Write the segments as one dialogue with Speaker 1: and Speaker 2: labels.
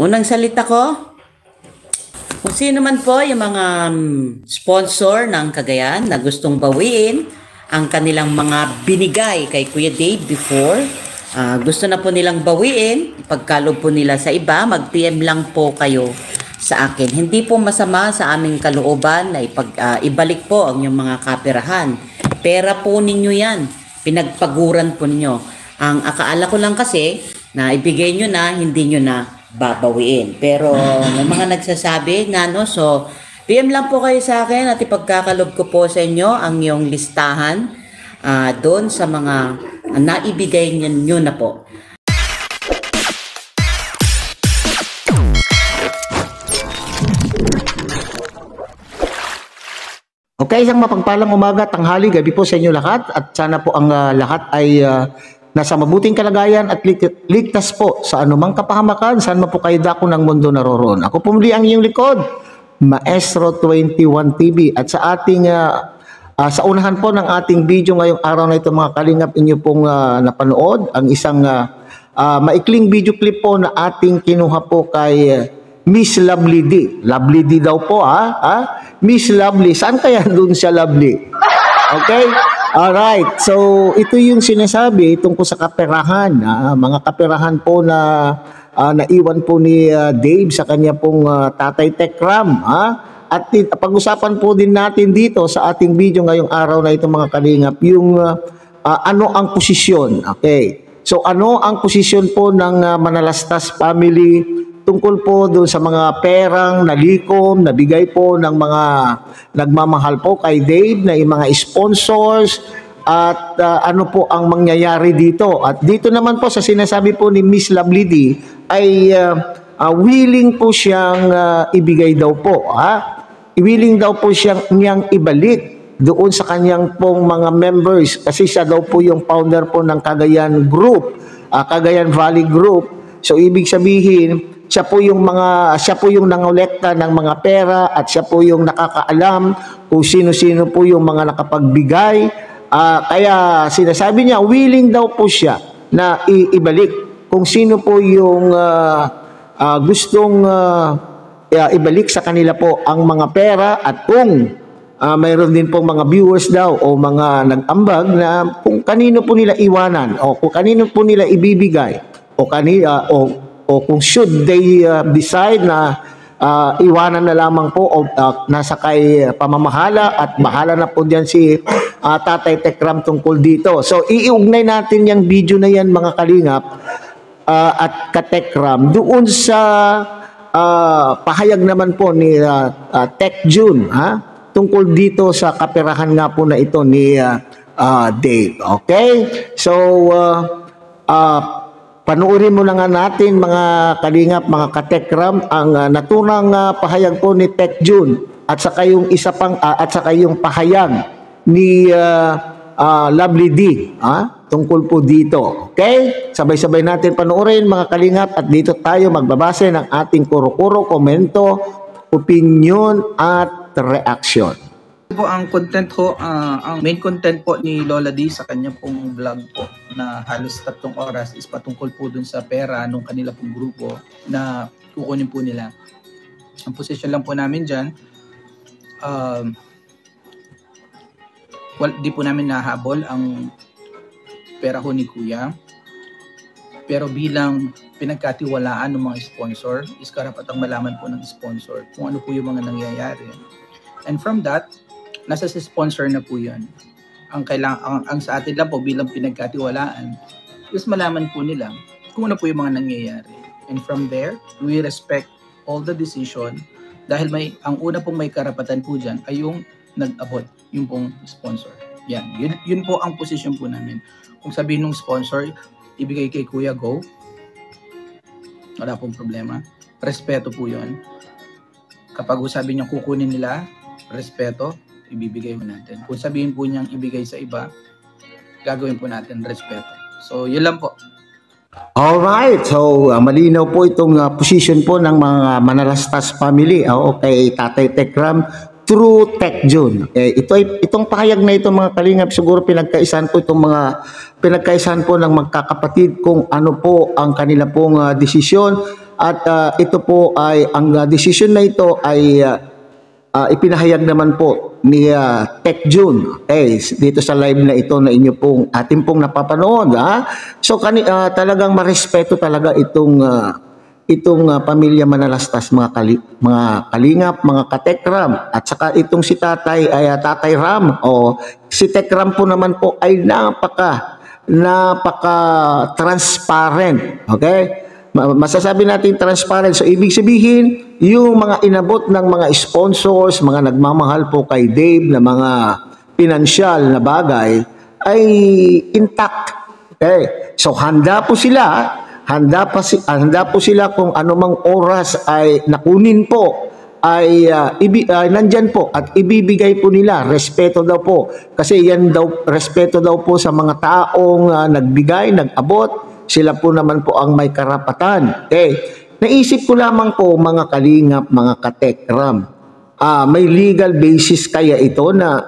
Speaker 1: Unang salita ko, kung sino man po yung mga sponsor ng Cagayan na gustong bawiin ang kanilang mga binigay kay Kuya Dave before, gusto na po nilang bawiin, ipagkalob po nila sa iba, mag-PM lang po kayo sa akin. Hindi po masama sa aming kalooban na ibalik po ang inyong mga kaperahan. Pera po ninyo yan, pinagpaguran po ninyo. Ang akaala ko lang kasi na ibigay nyo na, hindi nyo na babawiin. Pero may mga nagsasabi na so PM lang po kayo sa akin at ipagkakalob ko po sa inyo ang yung listahan doon sa mga naibigay nyo na po.
Speaker 2: Okay, isang mapagpalang umaga, tanghali, gabi po sa inyo lahat at sana po ang lahat ay nasa mabuting kalagayan at ligtas po sa anumang kapahamakan saan mo po kayo dako ng mundo naroroon. Ako po muli ang inyong likod, Maestro 21 TV at sa ating sa unahan po ng ating video ngayong araw na ito mga kalingap inyo pong napanood ang isang maikling video clip po na ating kinuha po kay Miss Lovely D. Lovely D daw po Miss Lovely. Saan kaya doon siya Lovely? Okay? Alright. So, ito yung sinasabi tungkol sa kaperahan. Mga kaperahan po na naiwan po ni Dave sa kanya pong Tatay Tekram. At pag-usapan po din natin dito sa ating video ngayong araw na ito mga kalingap, yung ano ang posisyon. Okay. So, ano ang posisyon po ng Manalastas family tungkol po doon sa mga perang nalikom, nabigay po ng mga nagmamahal po kay Dave na yung mga sponsors at ano po ang mangyayari dito. At dito naman po sa sinasabi po ni Miss Lovely D ay willing po siyang ibigay daw po. Willing daw po niyang ibalik doon sa kanyang pong mga members kasi siya daw po yung founder po ng Cagayan Group, Cagayan Valley Group. So ibig sabihin, siya po yung nangolekta ng mga pera at siya po yung nakakaalam kung sino-sino po yung mga nakapagbigay. Kaya sinasabi niya, willing daw po siya na ibalik kung sino po yung gustong ibalik sa kanila po ang mga pera at kung mayroon din pong mga viewers daw o mga nag-ambag na kung kanino po nila iwanan o kung kanino po nila ibibigay o kung should they decide na iwanan na lamang po o nasa kay pamamahala at bahala na po diyan si Tatay Tekram tungkol dito. So iugnay natin yung video na yan mga kalingap at katekram doon sa pahayag naman po ni Tech June tungkol dito sa kaperahan nga po na ito ni Dave. Okay? So panuorin mo na nga natin mga kalingap, mga katekram ang naturang pahayag po ni Tech June at saka yung isa pang at saka yung pahayag ni Lovely D tungkol po dito. Okay? Sabay-sabay natin panuorin mga kalingap at dito tayo magbabase ng ating kuro-kuro, komento, opinion at reaction.
Speaker 3: Po ang content ko, ang main content po ni Lola D sa kanya pong vlog po na halos 3 oras is patungkol po dun sa pera nung kanila pong grupo na kukunin po nila. Ang position lang po namin dyan, di po namin nahabol ang pera ho ni Kuya. Pero bilang pinagkatiwalaan ng mga sponsor, is karapatang malaman po ng sponsor kung ano po yung mga nangyayari. And from that, nasa si sponsor na po yun. Ang sa atin lang po bilang pinagkatiwalaan is malaman po nila kung ano po yung mga nangyayari. And from there, we respect all the decision dahil ang una pong may karapatan po dyan ay yung nag-abot, yung pong sponsor. Yan, yun po ang position po namin. Kung sabihin ng sponsor, ibigay kay Kuya, go. Wala pong problema. Respeto po yun. Kapag sabi niya kukunin nila, respeto, ibibigay po natin. Kung sabihin po niyang ibigay sa iba, gagawin po natin respeto. So, yun lang po.
Speaker 2: Alright, so malinaw po itong position po ng mga Manalastas family kay Tatay Tekram through Tech June. Itong pahayag na ito mga kalingap, siguro pinagkaisahan po ng magkakapatid kung ano po ang kanila pong desisyon At ito po ay, ang desisyon na ito ay ipinahayag naman po ni Tech June dito sa live na ito na ating pong napapanood. So talagang marespeto talaga itong pamilya Manalastas, mga kalingap, mga katekram, at saka itong si Tatay Tatay Ram, o si Tekram po naman po ay napaka transparent. Okay? Masasabi natin transparent. So ibig sabihin, yung mga inabot ng mga sponsors, mga nagmamahal po kay Dave na mga pinansyal na bagay ay intact. Okay? So handa po sila kung anumang oras ay nakunin po ay nandyan po at ibibigay po nila. Respeto daw po. Kasi yan daw, respeto daw po sa mga taong nagbigay, nag-abot. Sila po naman po ang may karapatan. Okay. Naisip ko lamang po, mga kalingap, mga katekram, may legal basis kaya ito na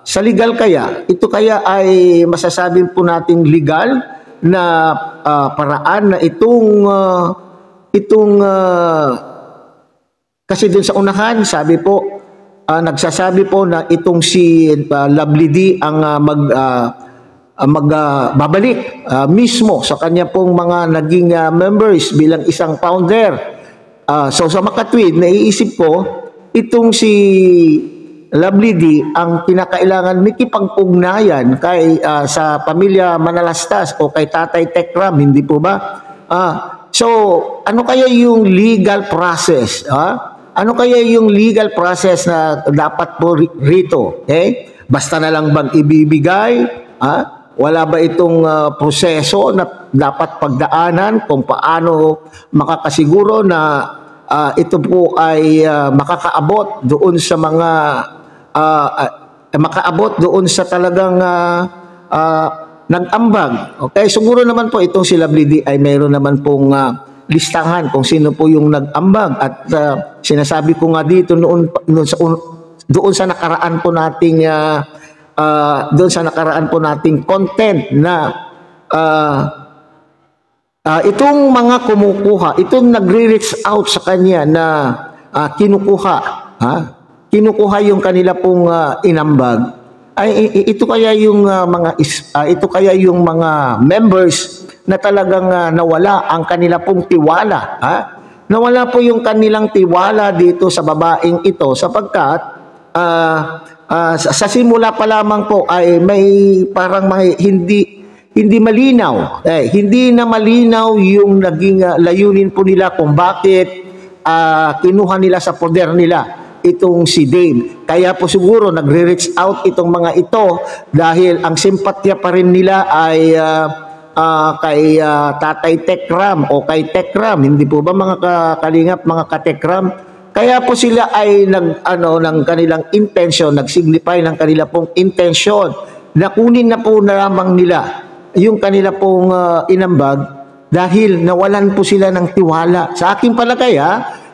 Speaker 2: sa legal kaya, ito kaya ay masasabi po nating legal na paraan na kasi dun sa unahan, sabi po, nagsasabi po na itong si Lovely D ang magbabalik mismo sa kanya pong mga naging members bilang isang founder. So sa makatwid, naiisip ko, itong si Lovely D ang kinakailangan makipag-ugnayan sa pamilya Manalastas o kay Tatay Tekram, hindi po ba? So ano kaya yung legal process? Ano kaya yung legal process na dapat po rito? Okay? Basta na lang bang ibibigay? Wala ba itong proseso na dapat pagdaanan kung paano makakasiguro na ito po ay makakaabot doon sa mga makaabot doon sa talagang nag-ambag. Okay, siguro naman po itong si Lovely D ay mayroon naman pong listahan kung sino po yung nag-ambag, at sinasabi ko nga dito doon sa nakaraan po nating content na itong mga kumukuha, itong nagre-reach out sa kanya na kinukuha yung kanila pong inambag, ay ito kaya yung mga members na talagang nawala ang kanila pong tiwala. Nawala po yung kanilang tiwala dito sa babaeng ito sapagkat sa simula pa lamang po ay may parang hindi malinaw. Hindi na malinaw yung naging layunin po nila kung bakit kinuha nila sa poder nila itong si Dave. Kaya po siguro nagre-reach out itong mga ito dahil ang simpatya pa rin nila ay kay Tatay Tekram o kay Tekram, hindi po ba mga kalingap, mga katekram? Kaya po sila ay ng kanilang intention, nag-signify ng kanila pong intention na kunin na po na lamang nila yung kanila pong inambag dahil nawalan po sila ng tiwala. Sa aking palagay,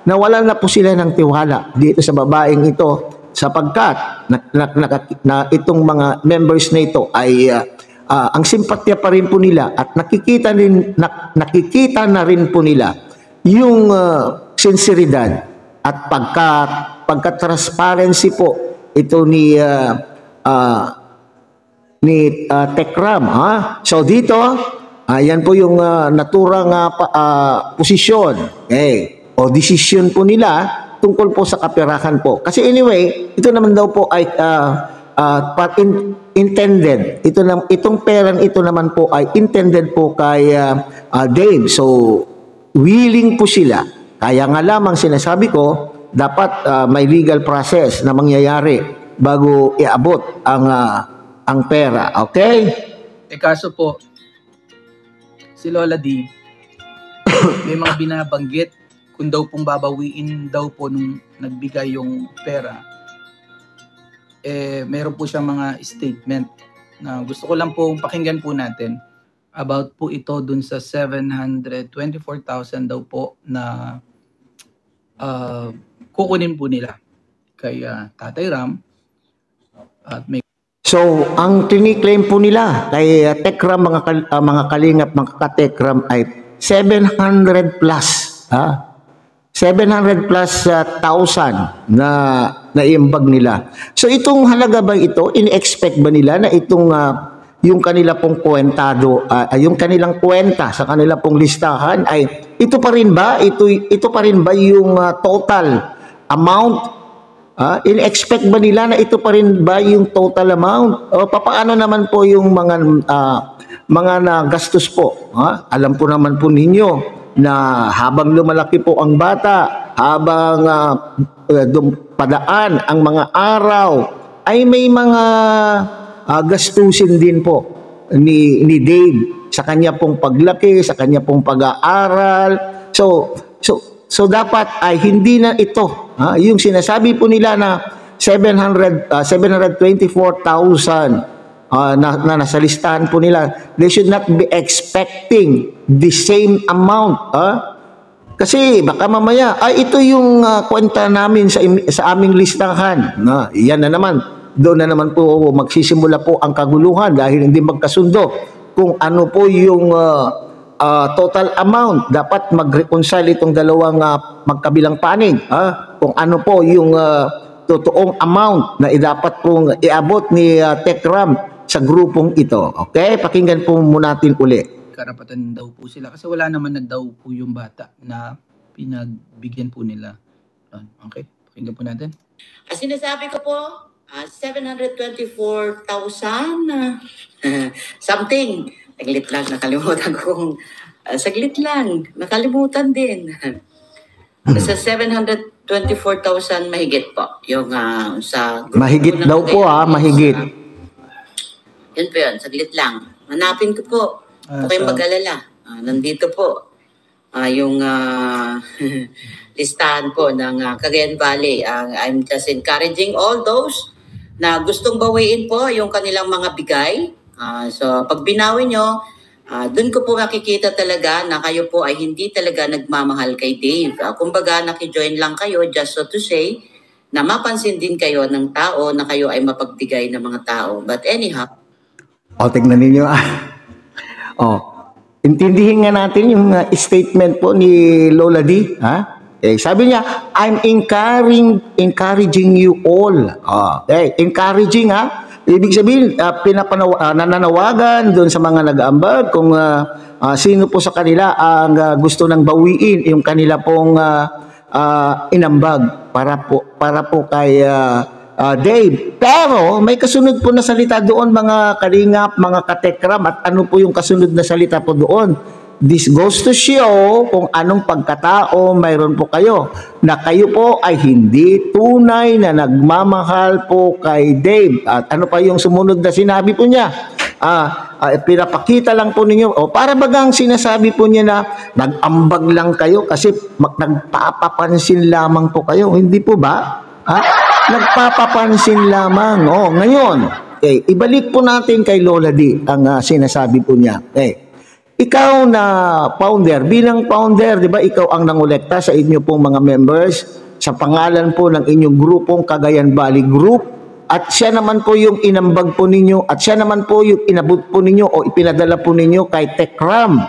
Speaker 2: nawalan na po sila ng tiwala dito sa babaeng ito sapagkat na itong mga members na ito ay ang simpatya pa rin po nila at nakikita na rin po nila yung sinseridad at pagka-transparency po ito ni Tekram. So dito, yan po yung naturang posisyon o desisyon po nila tungkol po sa kaperahan po. Kasi anyway, ito naman daw po ay intended. Itong perang ito naman po ay intended po kay Dave. So willing po sila. Kaya nga lamang sinasabi ko, dapat may legal process na mangyayari bago iabot ang pera. Okay?
Speaker 3: Kaso po, si Lola D, may mga binabanggit kung daw pong babawiin daw po nung nagbigay yung pera. Meron po siyang mga statement na gusto ko lang po pakinggan po natin about po ito dun sa 724,000 daw po na kukunin po nila kay Tatay Ram. At may
Speaker 2: So, ang tiniklaim po nila kay Tekram, mga kalingap, mga katekram, ay 700 plus. 700 plus thousand na naiambag nila. So itong halaga ba ito, in-expect ba nila na itong yung kanila pong kwentado, yung kanilang kwenta sa kanila pong listahan ay ito pa rin ba? Ito pa rin ba yung total amount? In-expect ba nila na ito pa rin ba yung total amount? O papaano naman po yung mga nagastos po? Alam po naman po ninyo na habang lumalaki po ang bata, habang padaan ang mga araw, ay may mga gastusin din po ni Dave sa kanya pong paglaki, sa kanya pong pag-aaral. So dapat ay hindi na ito, yung sinasabi po nila na 724,000 na nasa listahan po nila, they should not be expecting the same amount. Kasi baka mamaya, ito yung kwenta namin sa aming listahan. Yan na naman, doon na naman po magsisimula po ang kaguluhan dahil hindi magkasundo kung ano po yung total amount. Dapat mag-reconcile itong dalawang magkabilang panig. Kung ano po yung totoong amount na dapat pong iabot ni Tekram sa grupong ito. Okay? Pakinggan po muna natin uli.
Speaker 3: Karapatan daw po sila kasi wala naman na daw po yung bata na pinagbigyan po nila. Okay? Pakinggan po natin.
Speaker 1: Sinasabi ko po, 724,000 something. Saglit lang, nakalimutan kong saglit lang, nakalimutan din. Sa 724,000 mahigit po. Yung sa
Speaker 2: mahigit daw po mahigit.
Speaker 1: Yun po yun, saglit lang. Hanapin ko po. Huwag kayong mag-alala. Nandito po. Yung listahan po ng Cagayan Valley. I'm just encouraging all those na gustong bawiin po yung kanilang mga bigay. So pag binawi nyo, dun ko po makikita talaga na kayo po ay hindi talaga nagmamahal kay Dave. Kumbaga nakijoin lang kayo just so to say na mapansin din kayo ng tao na kayo ay mapagbigay ng mga tao. But anyhow,
Speaker 2: tignan ninyo. Intindihin nga natin yung statement po ni Lola D. Sabi niya, I'm encouraging you all. Encouraging Ibig sabihin, nananawagan doon sa mga nag-aambag kung sino po sa kanila ang gusto nang bawiin yung kanila pong inambag para po kay Dave. Pero may kasunod po na salita doon mga kalingap, mga katekram, at ano po yung kasunod na salita po doon? This goes to show kung anong pagkatao mayroon po kayo, na kayo po ay hindi tunay na nagmamahal po kay Dave. At ano pa yung sumunod na sinabi po niya? Pinapakita lang po ninyo, para bagang sinasabi po niya na nag-ambag lang kayo kasi nagpapapansin lamang po kayo. Hindi po ba? Nagpapapansin lamang. Ngayon, ibalik po natin kay Lola D ang sinasabi po niya. Ikaw na founder, bilang founder, di ba, ikaw ang nangolekta sa inyo pong mga members sa pangalan po ng inyong grupong Cagayan Valley Group, at siya naman po yung inambag po ninyo, at siya naman po yung inabot po ninyo o ipinadala po ninyo kay Tekram.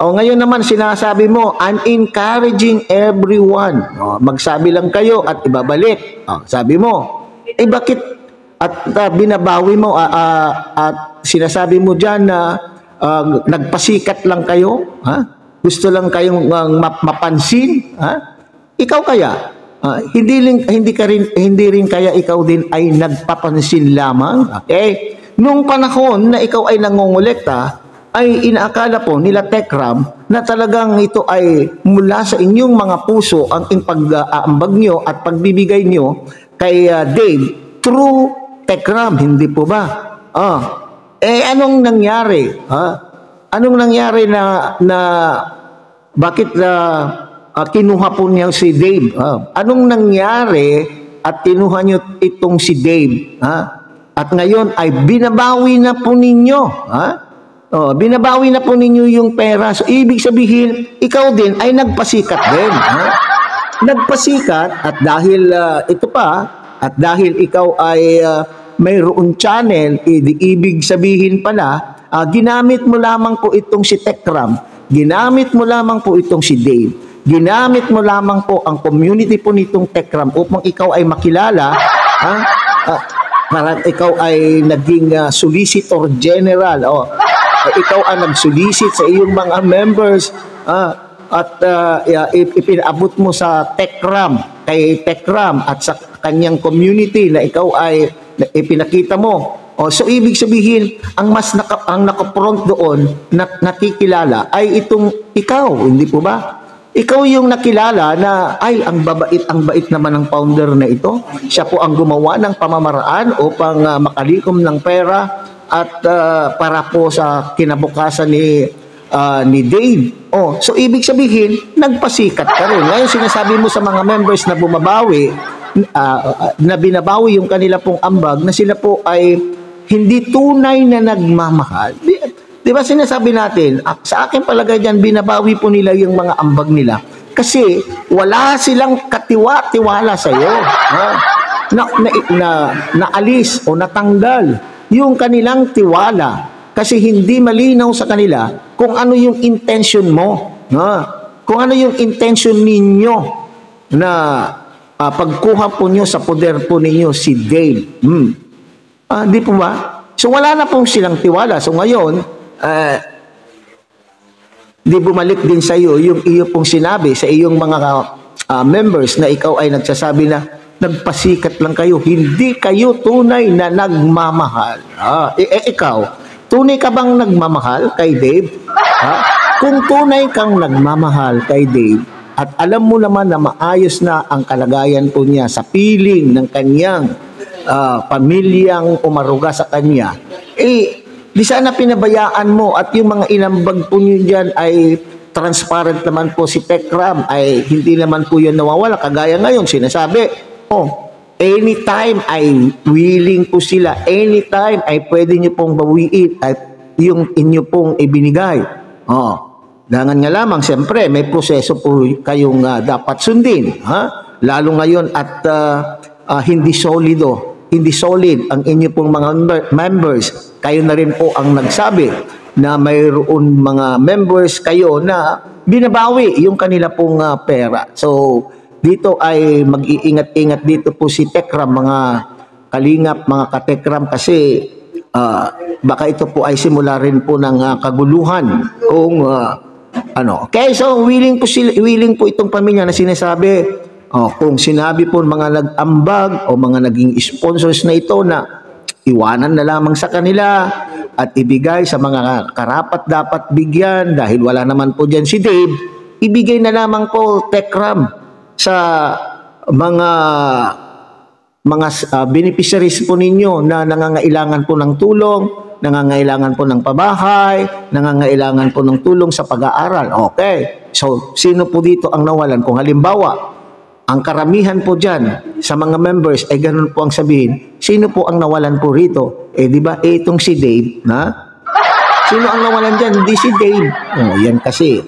Speaker 2: Ngayon naman sinasabi mo, I'm encouraging everyone. Magsabi lang kayo at ibabalik. Sabi mo, bakit at binabawi mo at sinasabi mo dyan na nagpasikat lang kayo? Gusto lang kayong mapansin? Ikaw kaya? Hindi rin kaya ikaw din ay nagpapansin lamang? Okay? Nung panahon na ikaw ay nangongolekta, ay inaakala po nila Tekram na talagang ito ay mula sa inyong mga puso ang pag-aambag nyo at pagbibigay nyo kay Dave through Tekram, hindi po ba? Anong nangyari? Anong nangyari na bakit kinuha po niya si Dave? Anong nangyari at kinuha niyo itong si Dave? At ngayon ay binabawi na po ninyo. Binabawi na po ninyo yung pera. So, ibig sabihin, ikaw din ay nagpasikat din. Nagpasikat at dahil ito pa, at dahil ikaw ay mayroon channel, ibig sabihin pala ginamit mo lamang po itong si Tekram, ginamit mo lamang po itong si Dave, ginamit mo lamang po ang community po nitong Tekram upang ikaw ay makilala, parang ikaw ay naging solicitor general, ikaw ang nag-solicit sa iyong mga members, at ipinaabot mo sa Tekram, kay Tekram at sa kanyang community na ikaw ay ipinakita mo. So ibig sabihin, ang nakapront doon na nakikilala ay itong ikaw, hindi po ba? Ikaw yung nakilala na ay ang bait naman ng founder na ito. Siya po ang gumawa ng pamamaraan upang makalikom ng pera at para po sa kinabukasan ni Dave. So ibig sabihin, nagpasikat ka rin. Ngayon sinasabi mo sa mga members na bumabawi, na binabawi yung kanila pong ambag, na sila po ay hindi tunay na nagmamahal. Di ba sinasabi natin, sa akin palagay dyan, binabawi po nila yung mga ambag nila. Kasi wala silang katiwa-tiwala sa iyo. Naalis o natanggal yung kanilang tiwala. Kasi hindi malinaw sa kanila kung ano yung intention mo. Kung ano yung intention ninyo na pagkuha po nyo sa poder po ninyo si Dave. Di po ba? So wala na pong silang tiwala. So ngayon, di bumalik din sa iyo yung iyo pong sinabi sa iyong mga members na ikaw ay nagsasabi na nagpasikat lang kayo. Hindi kayo tunay na nagmamahal. Ikaw, tunay ka bang nagmamahal kay Dave? Kung tunay kang nagmamahal kay Dave, at alam mo naman na maayos na ang kalagayan po niya sa piling ng kanyang pamilyang umaruga sa kanya, di sana pinabayaan mo at yung mga inambag po niyo dyan ay transparent naman po si Tekram, ay hindi naman po yun nawawala. Kagaya ngayon, sinasabi, anytime ay willing po sila, anytime ay pwede nyo pong bawiin at yung inyo pong ibinigay. Dangan nga lamang, siyempre, may proseso po kayong dapat sundin. Lalo ngayon at hindi solid ang inyo pong mga members. Kayo na rin po ang nagsabi na mayroon mga members kayo na binabawi yung kanila pong pera. So, dito ay mag-iingat-ingat dito po si Tekram, mga kalingap, mga katekram, kasi baka ito po ay simula rin po ng kaguluhan kung Okay, so willing po itong pamilya na sinasabi, kung sinabi po mga nag-ambag o mga naging sponsors na ito na iwanan na lamang sa kanila at ibigay sa mga karapat dapat bigyan dahil wala naman po dyan si Dave, ibigay na lamang po Tekram sa mga beneficiaries po ninyo na nangangailangan po ng tulong, nangangailangan po ng pabahay, nangangailangan po ng tulong sa pag-aaral. Okay. So, sino po dito ang nawalan? Kung halimbawa, ang karamihan po dyan sa mga members ay ganun po ang sabihin, sino po ang nawalan po rito? Di ba, itong si Dave, Sino ang nawalan dyan? Hindi si Dave. Yan kasi.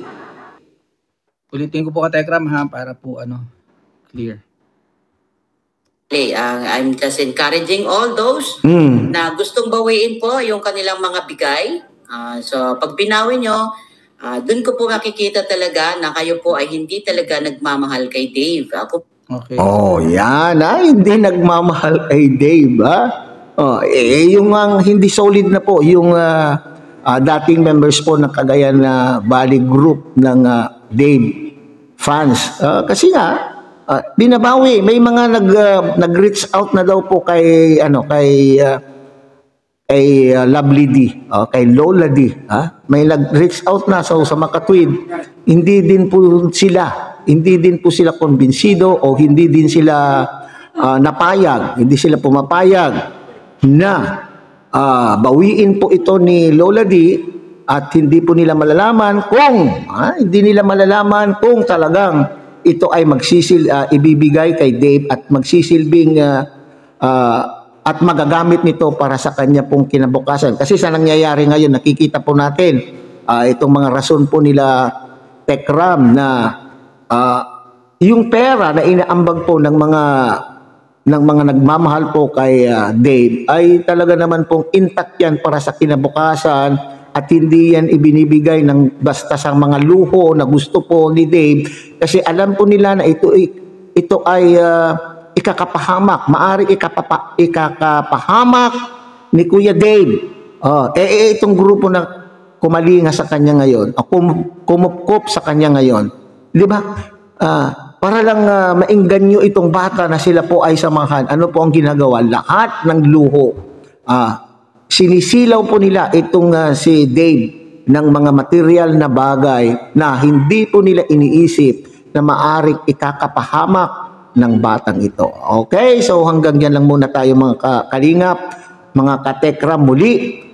Speaker 3: Ulitin ko po ka Tekram para po clear.
Speaker 1: I'm just encouraging all those na gustong bawiin po yung kanilang mga bigay. So pag binawi nyo, dun ko po makikita talaga na kayo po ay hindi talaga nagmamahal kay Dave.
Speaker 3: Okay.
Speaker 2: Yan. Hindi nagmamahal kay Dave. Yung hindi solid na po yung dating members po ng Cagayan na Valley Group ng Dave fans. Kasi nga, binabawi. May mga nag-reach out na daw po kay Lovely D, kay Lola D. May nag-reach out na sa makatwid. Hindi din po sila kumbinsido o hindi din sila napayag. Hindi sila pumapayag na bawiin po ito ni Lola D at hindi nila malalaman kung talagang ito ay ibibigay kay Dave at magsisilbing at magagamit nito para sa kanya pong kinabukasan. Kasi sa nangyayari ngayon, nakikita po natin itong mga rason po nila Tekram na yung pera na inaambag po ng mga ng mga nagmamahal po kay Dave ay talaga naman pong intact yan para sa kinabukasan at hindi yan ibinibigay ng basta sa mga luho na gusto po ni Dave kasi alam po nila na ito ay ikakapahamak, maari ikakapahamak ni Kuya Dave. Itong grupo na kumalinga sa kanya ngayon, kumupkop sa kanya ngayon, di ba? Para lang maingganyo itong bata na sila po ay samahan. Ano po ang ginagawa? Lahat ng luho. Sinisilaw po nila itong si Dave ng mga material na bagay na hindi po nila iniisip na maaring ikakapahamak ng batang ito. Okay, so hanggang yan lang muna tayo mga kalingap, mga katekram muli.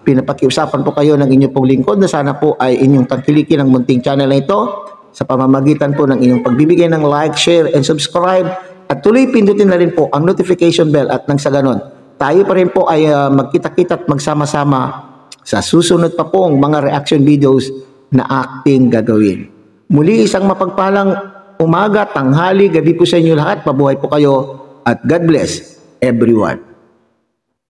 Speaker 2: Pinapakiusapan po kayo ng inyong pong lingkod na sana po ay inyong tangkilikin ng munting channel na ito sa pamamagitan po ng inyong pagbibigay ng like, share, and subscribe. At tuloy pindutin na rin po ang notification bell at nang sa ganon, tayo pa rin po ay magkita-kita at magsama-sama sa susunod pa pong mga reaction videos na ating gagawin. Muli isang mapagpalang umaga, tanghali, gabi po sa inyo lahat. Mabuhay po kayo at God bless everyone.